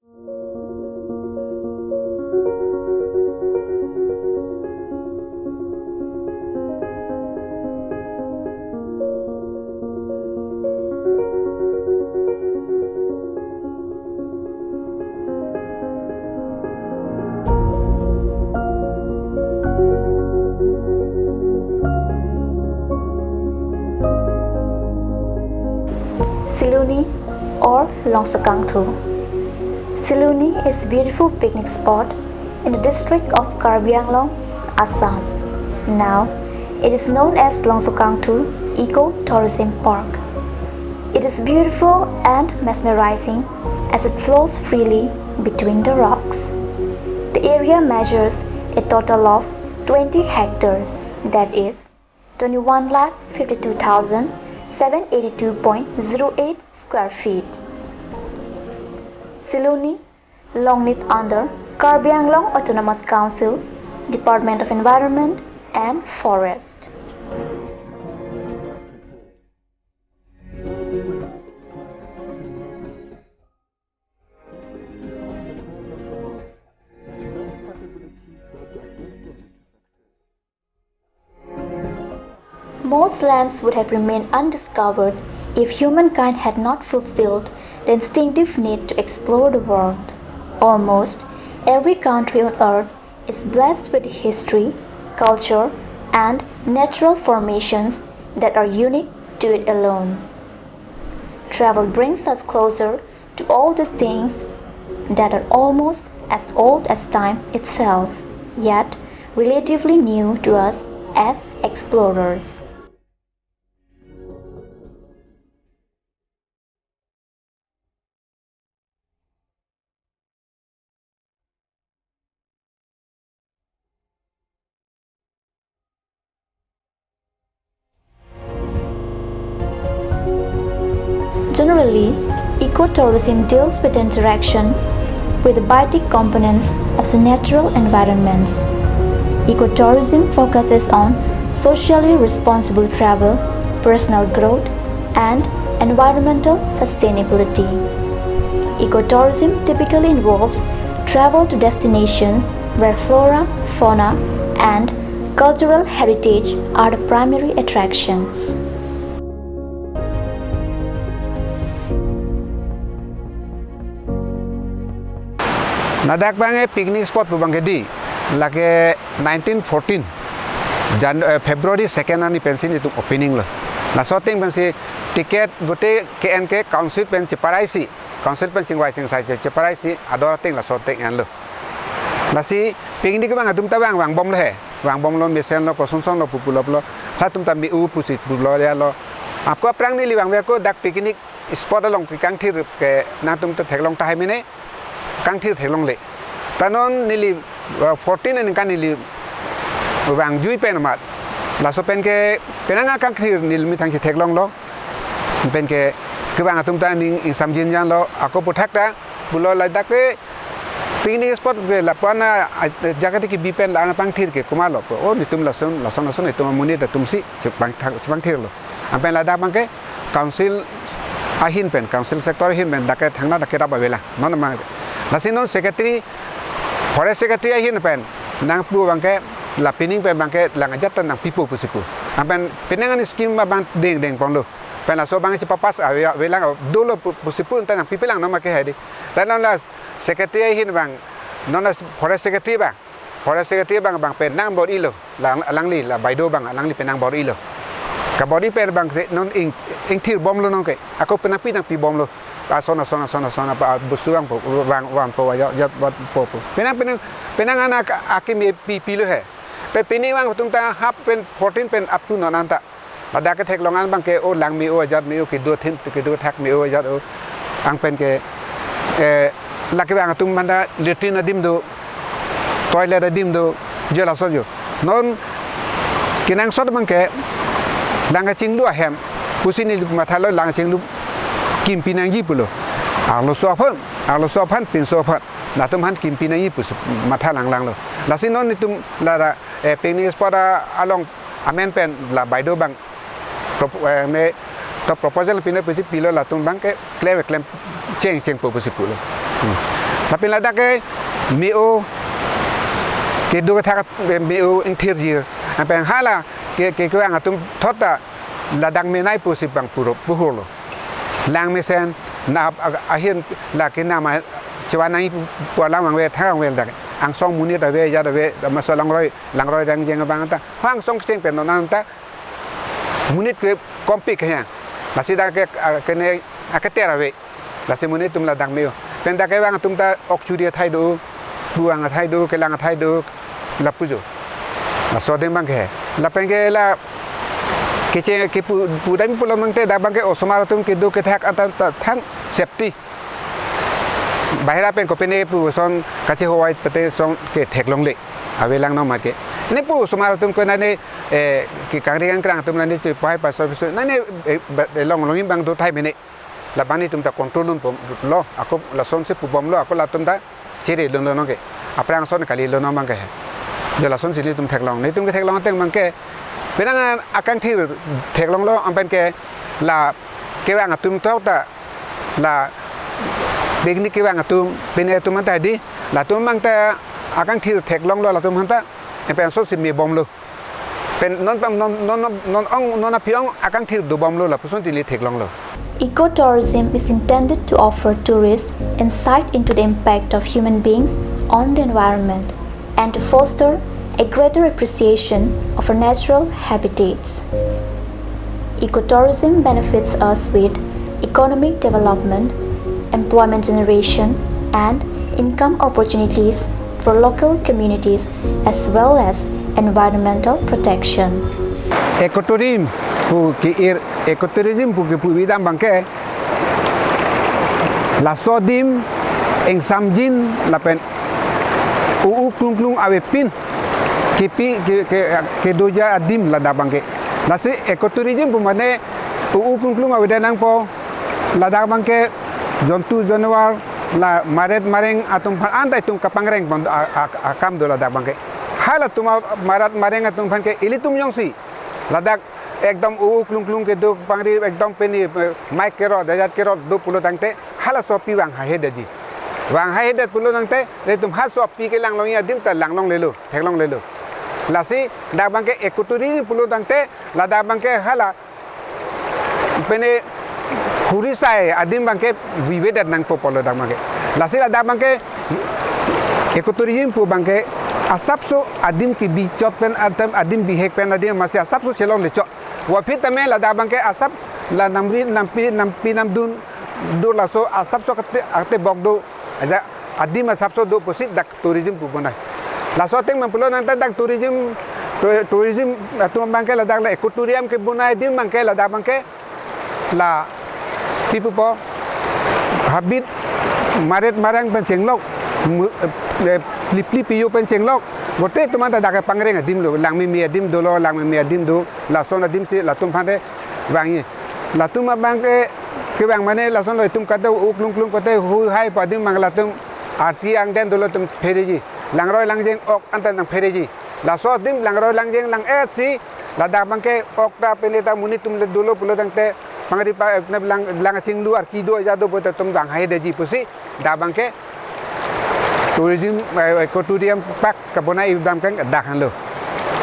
Siloni or Longso Kangthu. Siloni is a beautiful picnic spot in the district of Karbi Anglong, Assam. Now, it is known as Longso Kangthu Eco-Tourism Park. It is beautiful and mesmerizing as it flows freely between the rocks. The area measures a total of 20 hectares, that is 21,52,782.08 square feet. Siloni, long knit under Karbi Anglong Autonomous Council, Department of Environment and Forest. Most lands would have remained undiscovered if humankind had not fulfilled the instinctive need to explore the world. Almost every country on earth is blessed with history, culture, and natural formations that are unique to it alone. Travel brings us closer to all the things that are almost as old as time itself, yet relatively new to us as explorers. Generally, ecotourism deals with the interaction with the biotic components of the natural environments. Ecotourism focuses on socially responsible travel, personal growth, and environmental sustainability. Ecotourism typically involves travel to destinations where flora, fauna, and cultural heritage are the primary attractions. Nadak bange picnic spot pu bangedi lage 1914 February 2nd ani pensin itu opening lo. La shooting pensi tiket gote KNK council pen chiparaisi council pen chingwai chingsai chiparaisi ador ting la shooting an lo. La si picnic bang atum ta bang bom lo he bang bom lo mesen lo ko song lo pupulop lo la tum ta mi u pusit pulo ya lo. Apko prang ni li bang ko dak picnic spot along ki kangthir ke na tum ta theklong ta hai mine Kangthir thelong le tanon nili 14 en kan nili wang jui pen mat la so pen ke penanga Kangthir nil mi thang si theklong lo pen ke wang atum ta ning in samjin jan lo ako puthak ta bulo la dak ke picnic spot ke la pana jagati ki bipen la na Kangthir ke kuma lo o ni tum la son ni tum muni ta tum si Kangthir lo ampen la da bang ke council ahin pen council sector hin pen dak ke thangna dak ke ra ba bela non ma Nasinon secretary forest secretary ahin pen nang pu bangke la pining pen bangke lang ajat nang pipu pusipu ampen penangan skim bang deng ponglo pen la so bang ci papas welang dolo pusipu nang pipelang no make hedi dan la secretary ahin bang non forest secretary bang pen nang bor ilo lang li la baido bang lang li penang bor ilo ka body pen bang non ing thir bom lo non ke ako penapi nang pi bom lo sona pa bustu wang po ya po penang anak akim pi lo he pe pini wang tung ta hap pen 14 pen up to nonanta pada ke thek longan bang ke o lang mi o jat mi o ki do thin ki do thak mi o jat o ang pen ke laki bang tung manda letrina dim do toilet dim do jela so jo non kinang sot bang ke lang ching lu hem pusini mathalo lang ching lu kim pinangi pulo arlo sopan pin sopan la tum han kim pinangi pus matha lang lo la sinon ni tum la picnic spot along amen pen la baido bang me to proposal pin pilo la tum bang ke claim cheng po pusi pulo tapi lada ke meo ke do ta meo interior apa yang hala ke yang atum thota ladang menai pusip bang puro puholo lang mesen na ahin la ke nama cewanai pualang wang we thang we dak ang song munit ave ya ave masuk langroi dang jeng bang ta hang song steng pen non ta munit ke kompik ya masih dak ke ne akatera we la se munit tum ladang meo pen dak ke bang tum ta ok churia thai do buang thai do ke lang thai do la pujo la so deng bang ke la pen ke la ke ke pudai pulau nang te da bang ke osmar tum ke do ke thak atan thang safety bahira pen ko pene pu son kache howai pete son ke thek long le ave lang no ma ke ne pu osmar tum ko na ne ki kangri ang krang tum na ne pai pa service na ne long bang do thai mene la bani tum ta control lun lo aku la son se pu bom lo aku la tum ta chere lun no ke aprang son kali lo no mang ke de la son si tum thek long ne tum ke thek long teng mang ke penangan akan thek long lo ampen ke la ke wang atum tok ta la begini ke wang atum bene tum tadi la tum mang ta akan thek long lo la tum hanta empen so si me bom lo pen non apiong akan do bom lo la puson ti thek long lo. Ecotourism is intended to offer tourists insight into the impact of human beings on the environment and to foster a greater appreciation of our natural habitats. Ecotourism benefits us with economic development, employment generation, and income opportunities for local communities as well as environmental protection. Ecotourism ecotourism pu bidang bangke la sodim eng samjin la pen klung awe pin kipi ke doja adim la da bangke la se ecotourism pu mane klung awe danang po la da bangke jontu janwar la mareng atum phan andai tum kapangreng band akam do la da bangke hala tuma mareng atum phan ke ilitum yongsi ladak एकदम klung ke do pangri एकदम peni mic kero dajat kero do pulo tangte hala sopi wang ha hedaji wang ha hedat pulo tangte le tum ha sopi ke lang long ya dim ta lang long lelo thek long lelo lasi da bang ke ecotourism pulo tangte la da bang ke hala pene huri sai adim bang ke vivedat nang po polo da bang ke lasi la da bang ke ecotourism pu bang ke asap so adim ki bi chot pen adim bi hek pen adim masih asap so chelong le chot wa phit tame la da bang ke asap la nampi namdun do la so asap so ate bok do aja adim asap so do posit dak tourism pu bonai la so teng mampulo nang dak tourism atum bang ke la dak la ecotourism ke bonai dim bang ke la da bang ke la pipu po habit maret marang pen chenglok lip piyu pen chenglok gote tuman ta dak pangreng adim lo lang mi adim do lo lang mi adim do la son adim si la tum phande wangi la tum bang ke wang mane la son lo tum ka do klung ko te hu hai pa dim mang la tum arti ang den do lo tum phereji lang roi lang jeng ok antan nang phereji la so dim lang roi lang jeng lang et si la da bang ke ok ta peneta muni tum le do lo pulo dang te pangri pa lang ching lu arki do ja do bota tum bang hai de ji pusi da bang ke tourism ecotourism pak kabona ibdam kan dahan lo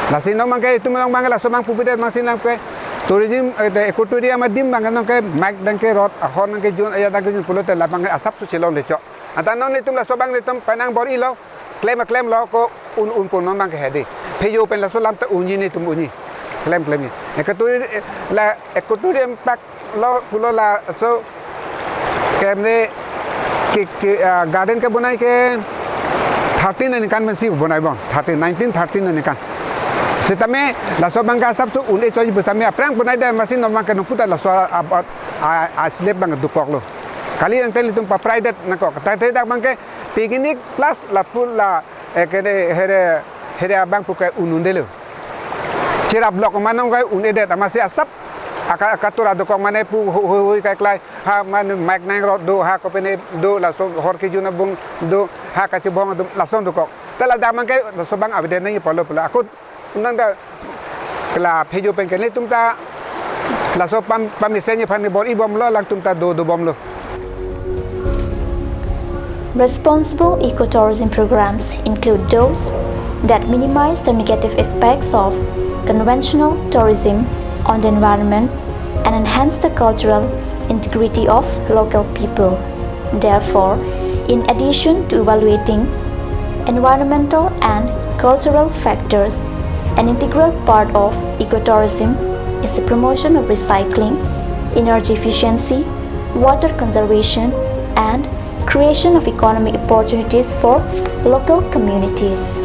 lasin no mangke itu mang la so mang pupidet masin lang ke tourism ecotourism adim bang no ke mak dang ke rot ahon nang ke jun aya dang ke jun pulo te la bang asap su chelong le cho ata no ni tum la so bang le tum panang bori lo claim lo ko un pon mang ke hedi pheyo pen la so lam ta unyi ni tum unyi claim ni ecotourism pak lo pulo la so kemne ke garden ke bonai ke 13 ni kan masih bonai bang 1913 ni kan setame la so bangka sab tu un e choi butame aprang bonai da masih no mang kan puta la so a slep bang dukok lo kali yang teli tum pa private nako ta te dak bangke picnic plus la pul la ke here bang pu ke unundelo cira blok manong kai un e da masih asap akatura do ko mane pu hoi kai klai ha man mak nang ro do ha ko pene do la so hor ke juna bung do ha ka chibong do la son do ko tala da man kai so bang avide nai polo pula aku nang da kla phejo pen ke ni tum ta la so pam ni senye phan ni bor I bom lo lang tum ta do bom lo Responsible ecotourism programs include those that minimize the negative aspects of conventional tourism on the environment and enhance the cultural integrity of local people. Therefore, in addition to evaluating environmental and cultural factors, an integral part of ecotourism is the promotion of recycling, energy efficiency, water conservation, and creation of economic opportunities for local communities.